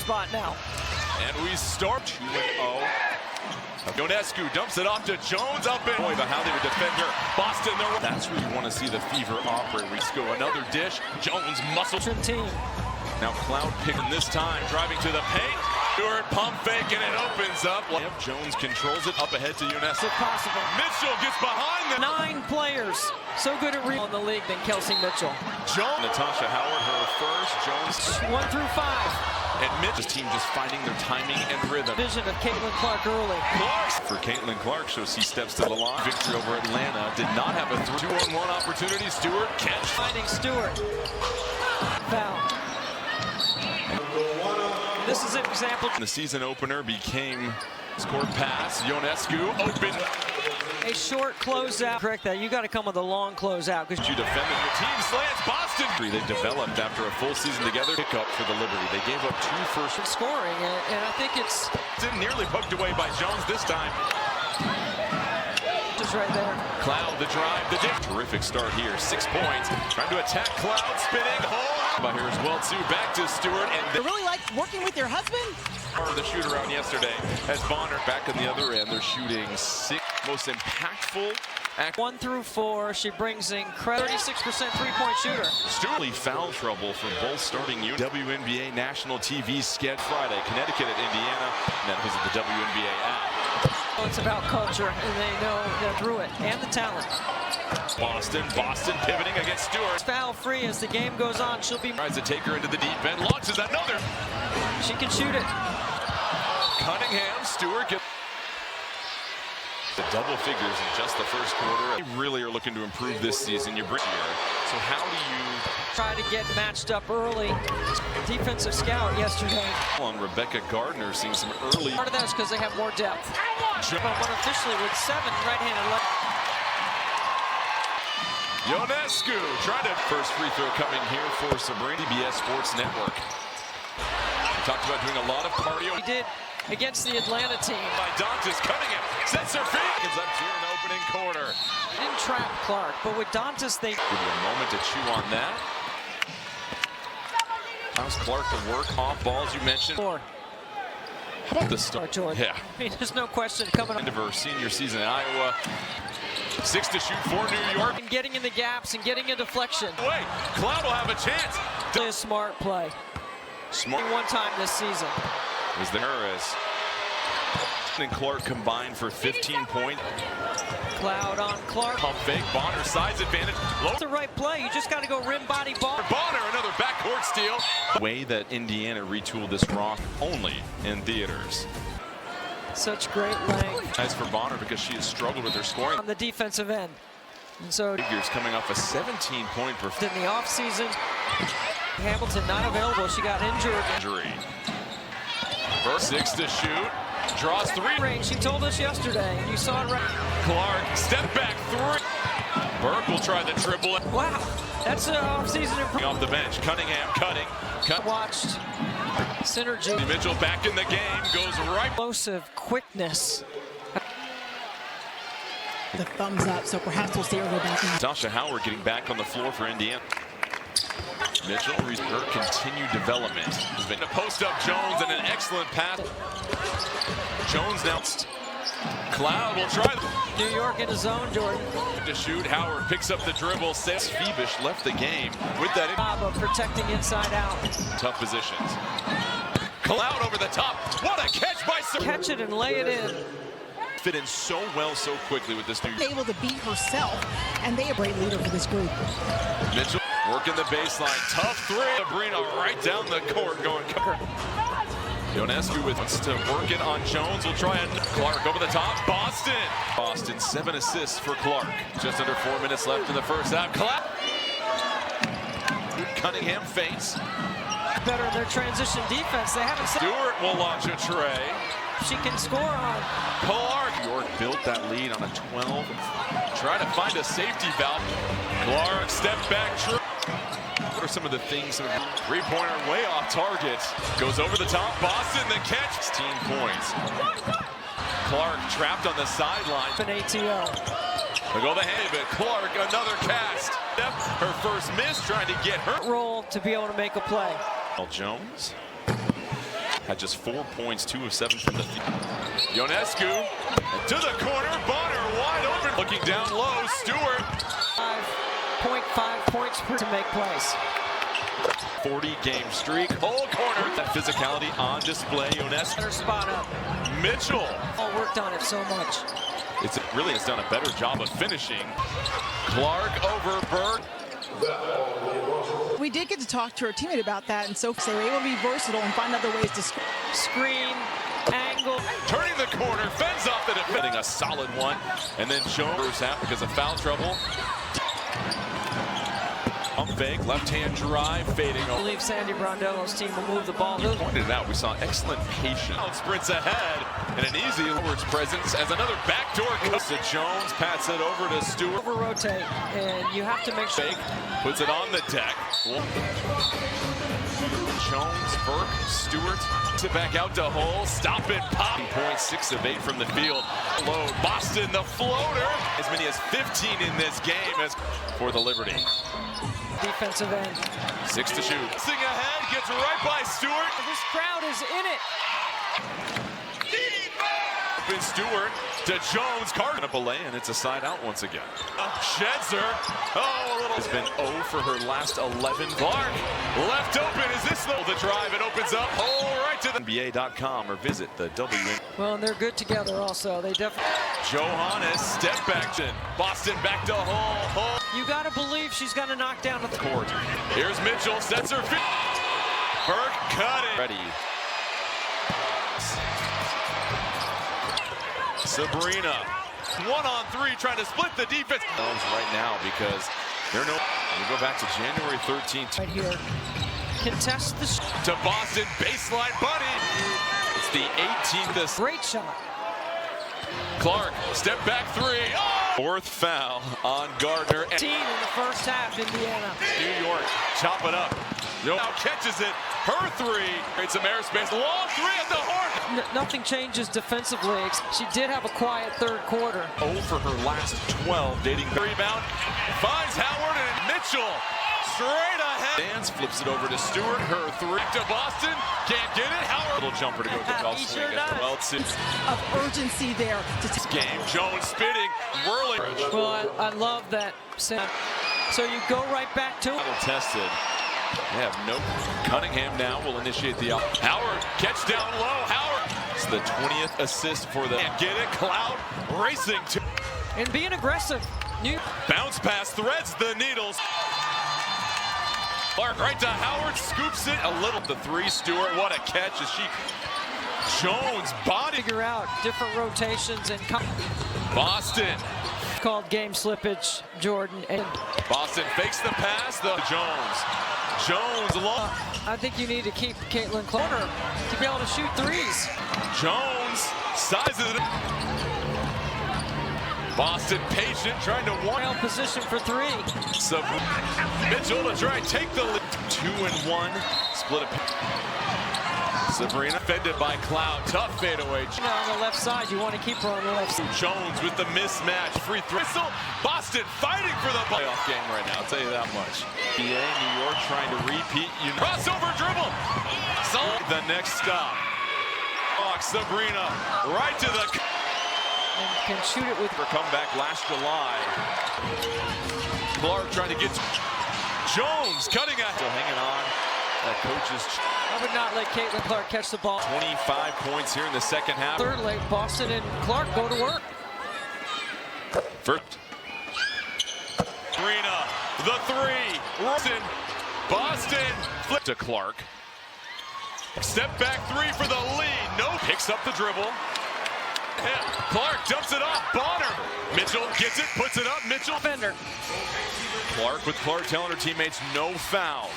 spot now. And we start 2-0. Ionescu dumps it off to Jones up in. Boy, but how they would defend her. Boston, that's where you want to see the fever operate. We go another dish. Jones muscle. Team. Now Cloud picking this time, driving to the paint. Stewart pump fake and it opens up. Jones controls it up ahead to Ionescu. If possible. Mitchell gets behind them. 9 players. So good at in the league than Kelsey Mitchell. Jones. Natasha Howard, her first. Jones. 1 through 5. And Mitchell's team just finding their timing and rhythm. Vision of Caitlin Clark early. For Caitlin Clark, so she steps to the line. Victory over Atlanta. Did not have a 2-on-1 opportunity. Stewart catch. Finding Stewart. Foul. This is an example. The season opener became scored pass. Ionescu open. A short closeout. Correct that. You got to come with a long closeout because you defending your team slants Boston. They developed after a full season together. Pick up for the Liberty. They gave up 2 first scoring, and I think it's nearly poked away by Jones this time. Just right there. Cloud the drive, the dip. Terrific start here. 6 points. Trying to attack Cloud, spinning hole. By here as well too. Back to Stewart and you really like working with your husband. The shoot around yesterday as Bonner back on the other end. They're shooting 6 most impactful. 1 through 4. She brings in 36% three-point shooter. Stewart foul trouble for both starting units. WNBA national TV sketch Friday. Connecticut at Indiana. And that visit the WNBA app. It's about culture, and they know they're through it, and the talent. Boston pivoting against Stewart. Foul free as the game goes on. She'll be tries to take her into the deep end. Launches another. She can shoot it. Cunningham, Stewart gets the double figures in just the first quarter. They really are looking to improve this season. You bring here. So how do you try to get matched up early? Defensive scout yesterday. On Rebecca Gardner seeing some early. Part of that is because they have more depth. But unofficially with 7 right-handed left. Ionescu trying to first free throw coming here for Sabrina. CBS Sports Network. We talked about doing a lot of cardio. He did against the Atlanta team. By Dantas Cunningham sets her feet. It's up here in the opening quarter. Didn't trap Clark, but with Dantas they give you a moment to chew on that. How's Clark to work off balls you mentioned? 4. How about the start, Jordan? Yeah. I mean, there's no question coming up. End of her senior season in Iowa. 6 to shoot for New York. And getting in the gaps and getting a deflection. Wait, Cloud will have a chance. A smart play. Smart. 1 time this season. Is the Harris and Clark combined for 15 points. Cloud on Clark. Pump fake. Bonner size advantage. It's the right play. You just got to go rim body ball. Bonner another backcourt steal. The way that Indiana retooled this rock only in theaters. Such great length. As for Bonner because she has struggled with her scoring on the defensive end. And so figures coming off a 17-point performance in the offseason. Hamilton not available. She got injury. First 6 to shoot. Draws 3. Range. She told us yesterday, and you saw it right. Clark, step back 3. Burke will try the dribble. Wow, that's an offseason improvement. Off the bench, Cunningham cutting. Watched synergy. Mitchell back in the game, goes right. Explosive quickness. The thumbs up, so perhaps we'll see her go back. Natasha Howard getting back on the floor for Indiana. Mitchell, her continued development has been a post-up Jones and an excellent pass. Jones now. Cloud will try. New York in his zone, Jordan. To shoot, Howard picks up the dribble. Says Phoebish left the game with that. Job of protecting inside out. Tough positions. Cloud over the top. What a catch by Sir. Catch it and lay it in. Fit in so well, so quickly with this new. Able to beat herself, and they are a great leader for this group. Mitchell working the baseline. Tough 3. Sabrina right down the court going. Ionescu wants to work it on Jones. Will try and Clark over the top. Boston 7 assists for Clark. Just under 4 minutes left in the first half. Cunningham feints. Better in their transition defense. They haven't. Stewart will launch a tray. She can score on. Clark. York built that lead on a 12. Try to find a safety valve. Clark step back. What are some of the things? Three-pointer way off target. Goes over the top. Boston the catch. 16 points. Clark trapped on the sideline. An ATO. They go the hand, but Clark another cast. Her first miss, trying to get her roll to be able to make a play. Jones. Had just 4 points, 2 of 7 from the field. Ionescu to the corner. Bonner wide open. Looking down low. Stewart. 5.5 points per to make plays. 40-game streak. Whole corner. That physicality on display. Ionescu. Better spot up. Mitchell. All worked on it so much. It really has done a better job of finishing. Clark over Bird. We did get to talk to her teammate about that, and so they were able to be versatile and find other ways to screen, angle. Turning the corner, fends off the defending, a solid one. And then Jones out because of foul trouble. Pump fake, left-hand drive, fading. I believe Sandy Brondello's team will move the ball. You pointed it out, we saw excellent patience. Sprints ahead, and an easy forwards presence as another backdoor goes to Jones, pass it over to Stewart. Over rotate, and you have to make sure. Fake, puts it on the deck. Jones, Burke, Stewart, to back out to Hull, stop it, pop. 6 of 8 from the field. Load, Boston, the floater. As many as 15 in this game as for the Liberty. Defensive end. 6 to shoot. Sing ahead, gets right by Stewart. This crowd is in it. Stewart to Jones, Carter up a lay, and it's a side out once again. Sheds her. Oh, a little. Has been 0 for her last 11. Clark left open. Is this the drive? It opens up. Oh, right to the wnba.com or visit the WNBA. Well, and they're good together also. They definitely. Johannes step back in. Boston back to Hull. You got to believe she's going to knock down the court. Here's Mitchell, sets her feet. Burke cutting. Ready. Sabrina, 1-on-3, trying to split the defense. Right now because they're no. We go back to January 13th. Right here, contest the to Boston baseline, buddy. It's the 18th. Great shot. Clark, step back 3. Oh! 4th foul on Gardner. 18 in the first half, Indiana. New York, chop it up. Now catches it. Her 3. Creates some airspace. Long 3 at the horn. Nothing changes defensively. She did have a quiet third quarter. 0 for her last 12. Dating rebound. Finds Howard and Mitchell. Straight ahead. Dance flips it over to Stewart. Her 3 to Boston. Can't get it. Howard. Little jumper to go to golf swing. Sure of urgency there. This game. Jones spinning. Whirling. Well, I love that. So you go right back to it. Tested. They have no. Cunningham now will initiate the. Howard catch down low. Howard. It's the 20th assist for them. And get it. Cloud racing to. And being aggressive. Bounce pass threads the needles. Clark right to Howard, scoops it a little. The 3, Stewart, what a catch as she. Jones body. Figure out different rotations and. Boston. Called game slippage, Jordan. And Boston fakes the pass, though. Jones long. I think you need to keep Caitlin Clark to be able to shoot 3s. Jones sizes it. Boston patient, trying to one. Position for 3. Mitchell to try and take the lead. 2-1. Split it. Sabrina defended by Cloud. Tough fadeaway. On the left side, you want to keep her on the left side. Jones with the mismatch. Free throw. Boston fighting for the playoff game right now. I'll tell you that much. NBA, New York trying to repeat. Crossover dribble. The next stop. Sabrina right to the. And can shoot it with her comeback last July. Clark trying to get Jones cutting out. Still hanging on. That coach's. I would not let Caitlin Clark catch the ball. 25 points here in the second half. Thirdly, Boston and Clark go to work. First. Sabrina, the 3. Boston flip to Clark. Step back 3 for the lead. No. Picks up the dribble. Clark dumps it off. Bonner. Mitchell gets it, puts it up. Mitchell. Fender. Clark with Clark telling her teammates no foul.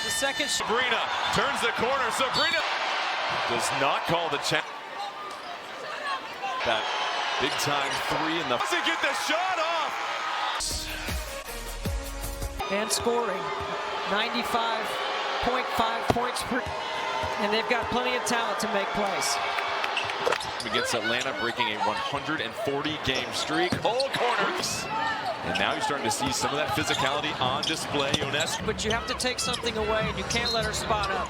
The second. Sabrina turns the corner. Sabrina does not call the check. That big time 3 in the. Doesn't get the shot off. And scoring 95.5 points per. And they've got plenty of talent to make plays. Against Atlanta, breaking a 140-game streak. Whole corner. And now you're starting to see some of that physicality on display. Ionescu. But you have to take something away, and you can't let her spot up.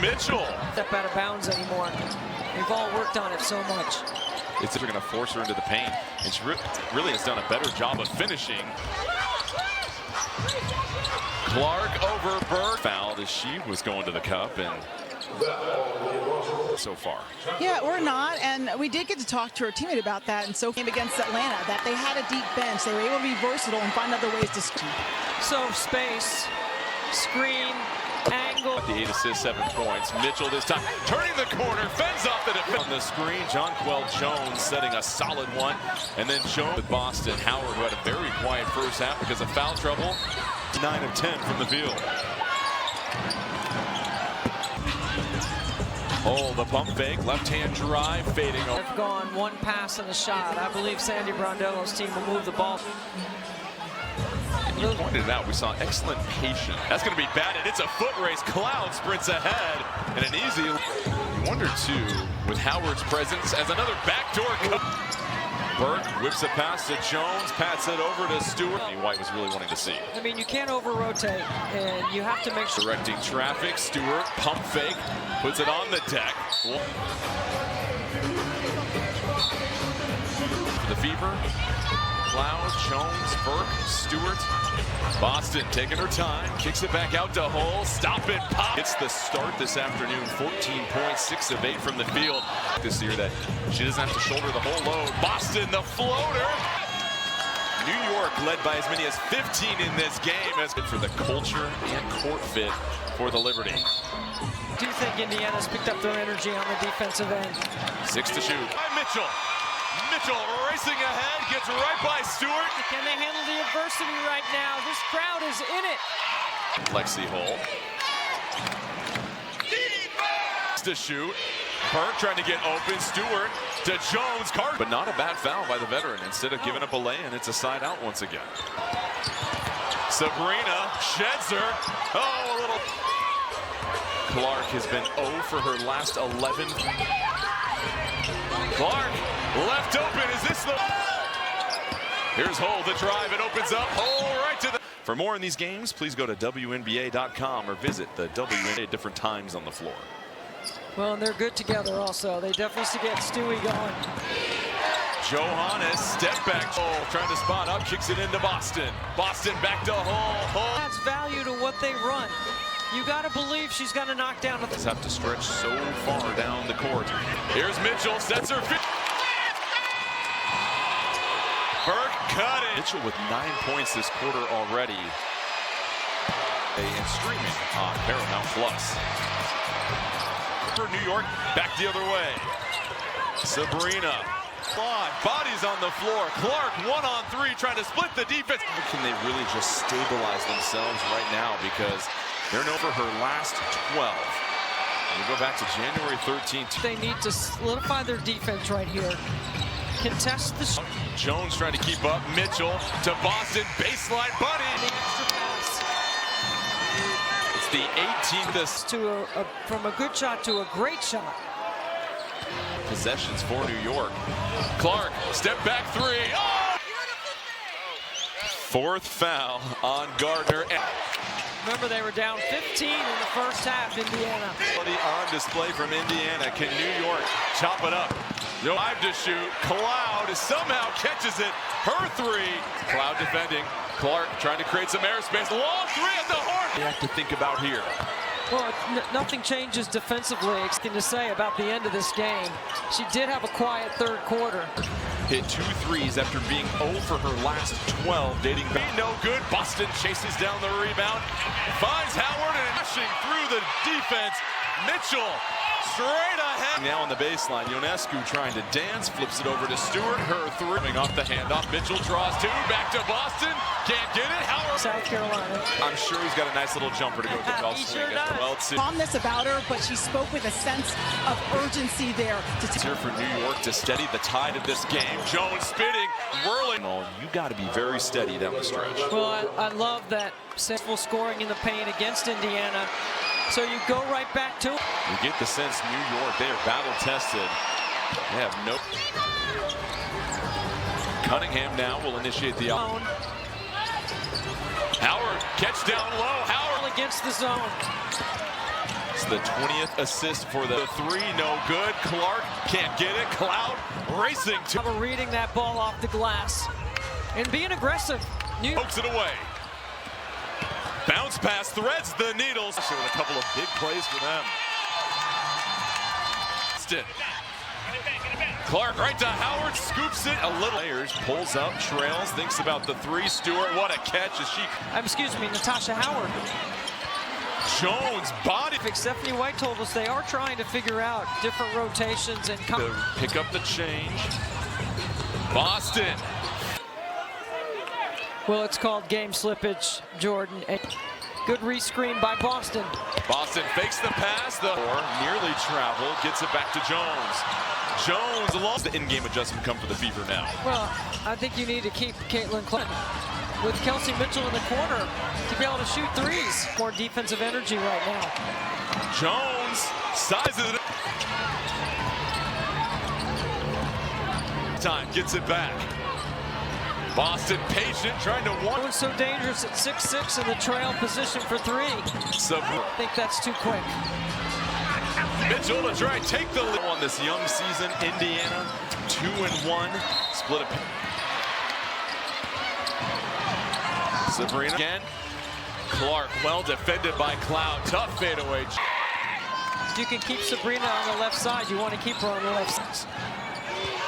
Mitchell. Step out of bounds anymore. We've all worked on it so much. It's going to force her into the paint. And she really has done a better job of finishing. Clark over Burke. Fouled as she was going to the cup, and so far. Yeah, or not. And we did get to talk to her teammate about that. And so came against Atlanta, that they had a deep bench. They were able to be versatile and find other ways to score. So space, screen, angle. The 8 assists, 7 points. Mitchell this time turning the corner, fends off the defense. On the screen, Jonquel Jones setting a solid one. And then Jones with Boston. Howard, who had a very quiet first half because of foul trouble. 9 of 10 from the field. Oh, the pump fake, left-hand drive, fading over. They've gone one pass and a shot. I believe Sandy Brondello's team will move the ball. And you pointed it out, we saw excellent patience. That's going to be batted. It's a foot race. Cloud sprints ahead, and an easy. You wonder, too, with Howard's presence as another backdoor cut. Burke whips a pass to Jones, pats it over to Stewart. White was really wanting to see. I mean, you can't over-rotate, and you have to make sure. Directing traffic, Stewart, pump fake, puts it on the deck. For the Fever, Cloud, Jones, Burke, Stewart. Boston taking her time, kicks it back out to Hull, stop it, pop. It's the start this afternoon, 14 points, 6 of 8 from the field. This year that she doesn't have to shoulder the whole load. Boston, the floater. New York led by as many as 15 in this game as for the culture and court fit for the Liberty. Do you think Indiana's picked up their energy on the defensive end? 6 to shoot. By Mitchell. Mitchell racing ahead, gets right by Stewart. Can they handle the adversity right now? This crowd is in it. Lexi Hull. To shoot. Burke trying to get open. Stewart to Jones. But not a bad foul by the veteran. Instead of giving up a lay, and it's a side out once again. Sabrina sheds her. Oh, a little. Clark has been 0 for her last 11. Clark left open. Is this the? Here's Hull, the drive. It opens up. Hull right to the. For more in these games, please go to wnba.com or visit the WNBA at different times on the floor. Well, and they're good together also. They definitely get Stewie going. Johannes, step back. Hull trying to spot up, kicks it into Boston. Boston back to Hull. Hull. Adds value to what they run. You got to believe she's going to knock down. Just have to stretch so far down the court. Here's Mitchell, sets her feet. Burke cut it. Mitchell with 9 points this quarter already. And streaming on Paramount Plus. For New York, back the other way. Sabrina. Bodies on the floor. Clark 1-on-3 trying to split the defense. Can they really just stabilize themselves right now because they're known for her last 12. And we go back to January 13th. They need to solidify their defense right here. Contest the shot. Jones trying to keep up. Mitchell to Boston. Baseline bunny. The extra pass. It's the 18th. From a good shot to a great shot. Possessions for New York. Clark, step back 3. Oh! 4th foul on Gardner. Remember, they were down 15 in the first half, Indiana. On display from Indiana. Can New York chop it up? 5 to shoot. Cloud somehow catches it. Her 3. Cloud defending. Clark trying to create some airspace. Long 3 at the horn. You have to think about here. Well, nothing changes defensively. Anything to say about the end of this game. She did have a quiet third quarter. Hit 2 threes after being 0 for her last 12, dating back. No good. Boston chases down the rebound. Finds Howard and rushing through the defense. Mitchell straight ahead. Now on the baseline, Ionescu trying to dance, flips it over to Stewart. Her 3. Coming off the handoff. Mitchell draws 2. Back to Boston. Can't get it. Howard. South Carolina. I'm sure he's got a nice little jumper to go kick off swing as well. Calmness about her, but she spoke with a sense of urgency there. It's here for New York to steady the tide of this game. Jones spinning, whirling. Oh, you got to be very steady down the stretch. Well, I love that successful scoring in the paint against Indiana. So you go right back to it. You get the sense New York, they are battle tested. They have no. Cunningham now will initiate the. Catch down low. Howard against the zone. It's the 20th assist for the three. No good. Clark can't get it. Cloud racing to Reading that ball off the glass and being aggressive. pokes it away. Bounce pass threads the needles. So with a couple of big plays for them. Clark right to Howard, scoops it a little. Players pulls up, trails, thinks about the three. Stewart, what a catch as she. Excuse me, Natasha Howard. Jones body. Stephanie White told us they are trying to figure out different rotations and to pick up the change. Boston. Well, it's called game slippage, Jordan. A good rescreen by Boston. Boston fakes the pass, nearly travel, gets it back to Jones. Jones lost the in-game adjustment come for the Fever now. Well, I think you need to keep Caitlin Clark with Kelsey Mitchell in the corner to be able to shoot threes. More defensive energy right now. Jones sizes it. Time gets it back. Boston patient, trying to one. It's so dangerous at 6'6" in the trail position for three. I think that's too quick. Mitchell to try and take the lead on this young season. Indiana 2-1, split a. Sabrina again. Clark well defended by Cloud. Tough fadeaway. You can keep Sabrina on the left side. You want to keep her on the left side.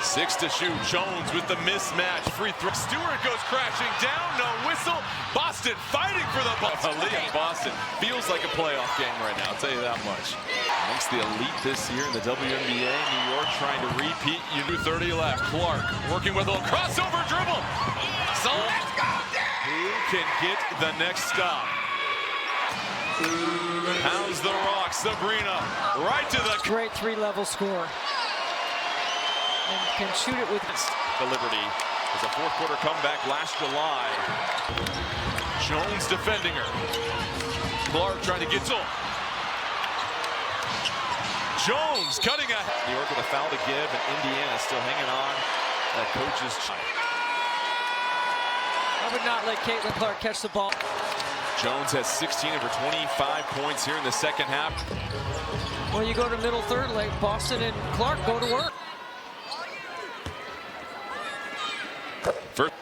6 to shoot. Jones with the mismatch. Free throw. Stewart goes crashing down. No whistle. Boston fighting for the ball. Aaliyah Boston feels like a playoff game right now. I'll tell you that much. Amongst the elite this year in the WNBA, New York trying to repeat. You do 30 left. Clark working with a little crossover dribble. So who can get the next stop? Pounds the rock. Sabrina right to the great three-level score. And can shoot it with the Liberty. As a fourth quarter comeback last July. Jones defending her. Clark trying to get to him. Jones cutting ahead. New York with a foul to give, and Indiana still hanging on. That coach's I would not let Caitlin Clark catch the ball. Jones has 16 of her 25 points here in the second half. Well, you go to middle third, late Boston and Clark go to work. First,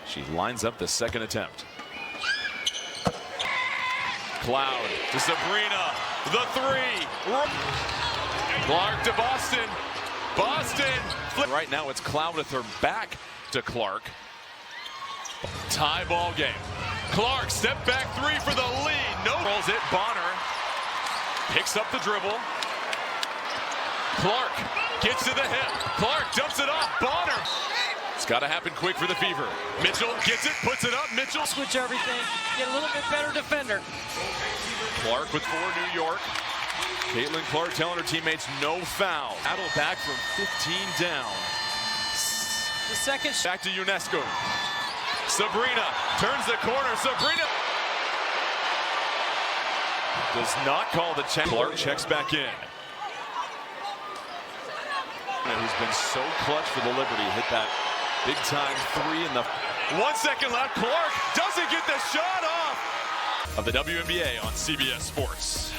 she lines up the second attempt. Cloud to Sabrina, the three. Clark to Boston. Boston. Right now it's Cloud with her back to Clark. Tie ball game. Clark step back three for the lead. No rolls it. Bonner picks up the dribble. Clark gets to the hip. Clark dumps it off. Bonner. It's got to happen quick for the Fever. Mitchell gets it, puts it up. Mitchell. Switch everything. Get a little bit better defender. Clark with 4 New York. Caitlin Clark telling her teammates no foul. Battle back from 15 down. The second back to UNESCO. Sabrina turns the corner. Sabrina does not call the check. Clark checks back in. Who's been so clutch for the Liberty. Hit that big time three in the 1 second left. Clark doesn't get the shot off of the WNBA on CBS Sports.